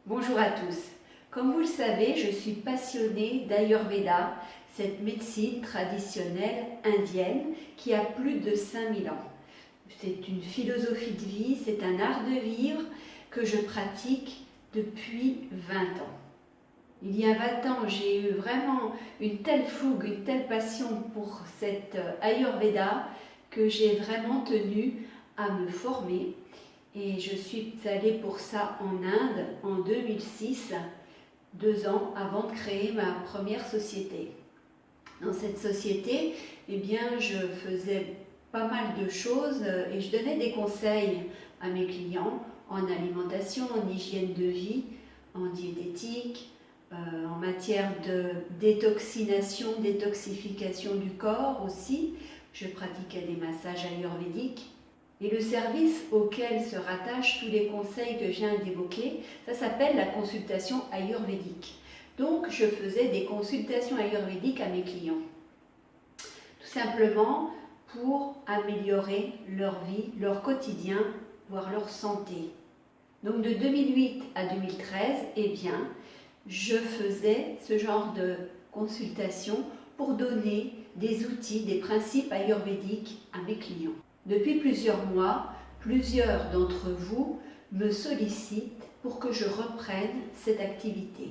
Bonjour à tous. Comme vous le savez, je suis passionnée d'Ayurveda, cette médecine traditionnelle indienne qui a plus de 5000 ans. C'est une philosophie de vie, c'est un art de vivre que je pratique depuis 20 ans. Il y a 20 ans, j'ai eu vraiment une telle fougue, une telle passion pour cette Ayurveda que j'ai vraiment tenu à me former. Et je suis allée pour ça en Inde en 2006, 2 ans avant de créer ma première société. Dans cette société, eh bien, je faisais pas mal de choses et je donnais des conseils à mes clients en alimentation, en hygiène de vie, en diététique, en matière de détoxination, détoxification du corps aussi. Je pratiquais des massages ayurvédiques. Et le service auquel se rattachent tous les conseils que je viens d'évoquer, ça s'appelle la consultation ayurvédique. Donc, je faisais des consultations ayurvédiques à mes clients. Tout simplement pour améliorer leur vie, leur quotidien, voire leur santé. Donc, de 2008 à 2013, eh bien, je faisais ce genre de consultation pour donner des outils, des principes ayurvédiques à mes clients. Depuis plusieurs mois, plusieurs d'entre vous me sollicitent pour que je reprenne cette activité.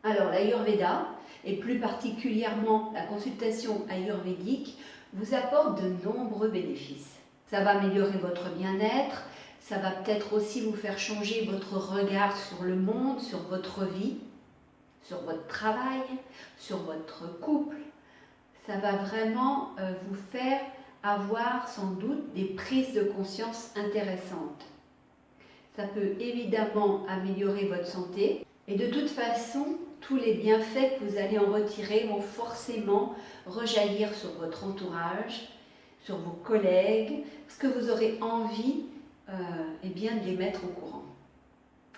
Alors l'Ayurveda, et plus particulièrement la consultation ayurvédique, vous apporte de nombreux bénéfices. Ça va améliorer votre bien-être, ça va peut-être aussi vous faire changer votre regard sur le monde, sur votre vie, sur votre travail, sur votre couple. Ça va vraiment vous faire avoir sans doute des prises de conscience intéressantes. Ça peut évidemment améliorer votre santé et de toute façon, tous les bienfaits que vous allez en retirer vont forcément rejaillir sur votre entourage, sur vos collègues, parce que vous aurez envie eh bien, de les mettre au courant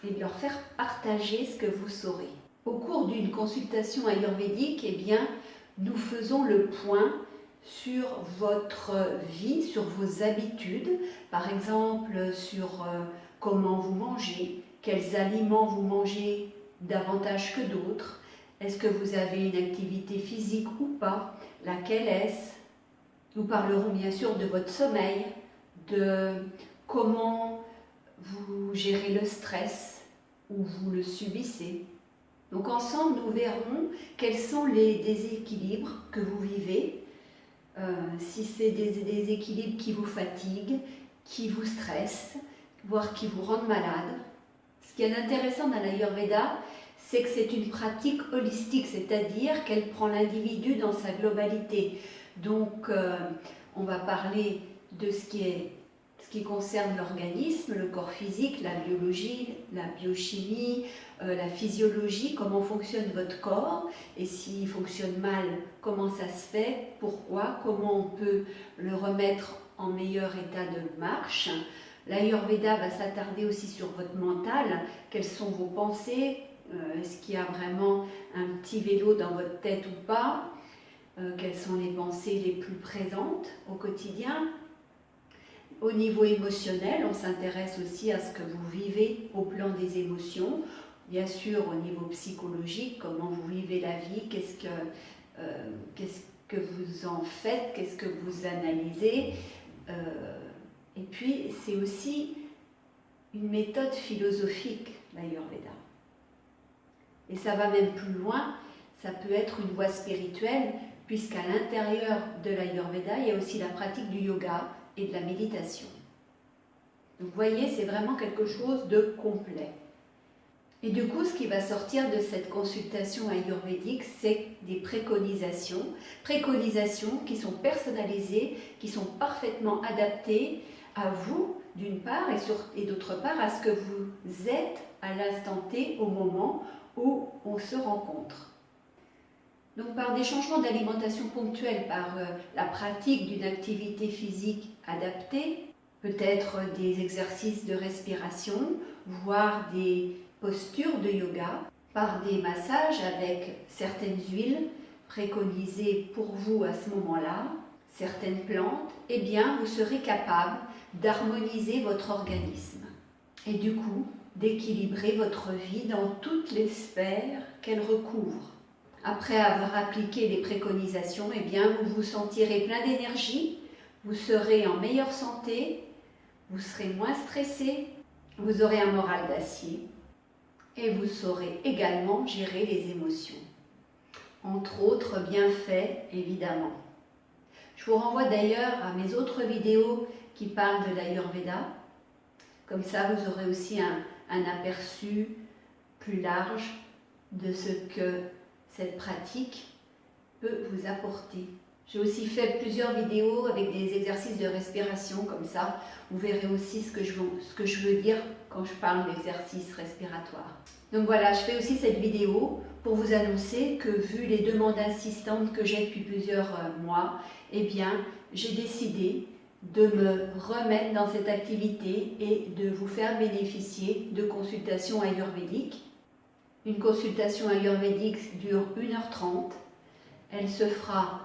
et de leur faire partager ce que vous saurez. Au cours d'une consultation ayurvédique, eh bien, nous faisons le point sur votre vie, sur vos habitudes, par exemple sur comment vous mangez, quels aliments vous mangez davantage que d'autres, est-ce que vous avez une activité physique ou pas, laquelle est-ce? Nous parlerons bien sûr de votre sommeil, de comment vous gérez le stress ou vous le subissez. Donc ensemble, nous verrons quels sont les déséquilibres que vous vivez, si c'est des déséquilibres qui vous fatiguent, qui vous stressent, voire qui vous rendent malade. Ce qui est intéressant dans l'Ayurveda, c'est que c'est une pratique holistique, c'est-à-dire qu'elle prend l'individu dans sa globalité. Donc, on va parler de ce qui concerne l'organisme, le corps physique, la biologie, la biochimie, la physiologie, comment fonctionne votre corps et s'il fonctionne mal, comment ça se fait, pourquoi, comment on peut le remettre en meilleur état de marche. L'Ayurveda va s'attarder aussi sur votre mental, quelles sont vos pensées, est-ce qu'il y a vraiment un petit vélo dans votre tête ou pas, quelles sont les pensées les plus présentes au quotidien. Au niveau émotionnel, on s'intéresse aussi à ce que vous vivez au plan des émotions. Bien sûr, au niveau psychologique, comment vous vivez la vie, qu'est-ce que vous en faites, qu'est-ce que vous analysez. Et puis, c'est aussi une méthode philosophique, l'Ayurveda. Et ça va même plus loin, ça peut être une voie spirituelle, puisqu'à l'intérieur de l'Ayurveda, il y a aussi la pratique du yoga et de la méditation. Donc vous voyez, c'est vraiment quelque chose de complet. Et du coup, ce qui va sortir de cette consultation ayurvédique, c'est des préconisations qui sont personnalisées, qui sont parfaitement adaptées à vous, d'une part, et d'autre part, à ce que vous êtes à l'instant T, au moment où on se rencontre. Donc par des changements d'alimentation ponctuels, par la pratique d'une activité physique adaptée, peut-être des exercices de respiration, voire des postures de yoga, par des massages avec certaines huiles préconisées pour vous à ce moment-là, certaines plantes, eh bien vous serez capable d'harmoniser votre organisme. Et du coup, d'équilibrer votre vie dans toutes les sphères qu'elle recouvre. Après avoir appliqué les préconisations, eh bien, vous vous sentirez plein d'énergie, vous serez en meilleure santé, vous serez moins stressé, vous aurez un moral d'acier et vous saurez également gérer les émotions. Entre autres bienfaits, évidemment. Je vous renvoie d'ailleurs à mes autres vidéos qui parlent de l'Ayurveda. Comme ça, vous aurez aussi un aperçu plus large de ce que cette pratique peut vous apporter. J'ai aussi fait plusieurs vidéos avec des exercices de respiration, comme ça, vous verrez aussi ce que je veux dire quand je parle d'exercice respiratoire. Donc voilà, je fais aussi cette vidéo pour vous annoncer que vu les demandes insistantes que j'ai depuis plusieurs mois, eh bien, j'ai décidé de me remettre dans cette activité et de vous faire bénéficier de consultations ayurvédiques. Une consultation ayurvédique dure 1h30. Elle se fera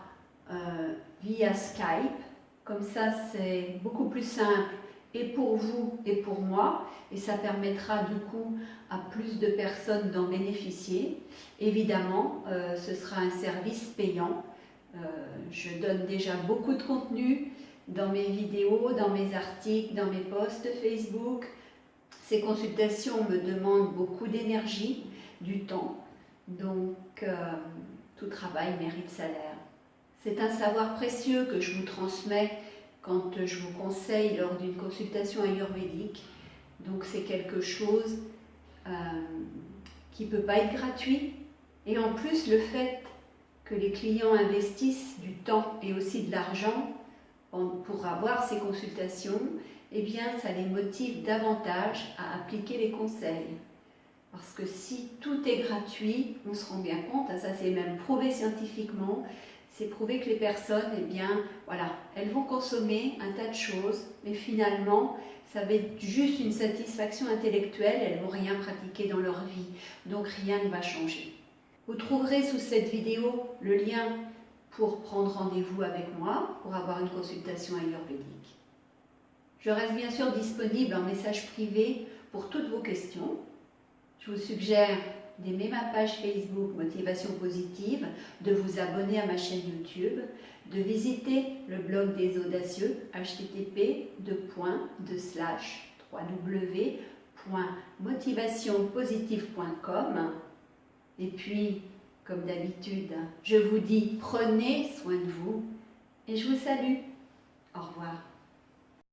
via Skype. Comme ça, c'est beaucoup plus simple et pour vous et pour moi. Et ça permettra du coup à plus de personnes d'en bénéficier. Évidemment, ce sera un service payant. Je donne déjà beaucoup de contenu dans mes vidéos, dans mes articles, dans mes posts Facebook. Ces consultations me demandent beaucoup d'énergie, du temps, donc tout travail mérite salaire. C'est un savoir précieux que je vous transmets quand je vous conseille lors d'une consultation ayurvédique, donc c'est quelque chose qui ne peut pas être gratuit, et en plus le fait que les clients investissent du temps et aussi de l'argent pour avoir ces consultations, eh bien ça les motive davantage à appliquer les conseils. Parce que si tout est gratuit, on se rend bien compte, ça c'est même prouvé scientifiquement, c'est prouvé que les personnes, eh bien, voilà, elles vont consommer un tas de choses, mais finalement, ça va être juste une satisfaction intellectuelle, elles ne vont rien pratiquer dans leur vie, donc rien ne va changer. Vous trouverez sous cette vidéo le lien pour prendre rendez-vous avec moi, pour avoir une consultation ayurvédique. Je reste bien sûr disponible en message privé pour toutes vos questions. Je vous suggère d'aimer ma page Facebook Motivation Positive, de vous abonner à ma chaîne YouTube, de visiter le blog des audacieux http://www.motivationpositive.com. Et puis, comme d'habitude, je vous dis prenez soin de vous et je vous salue. Au revoir.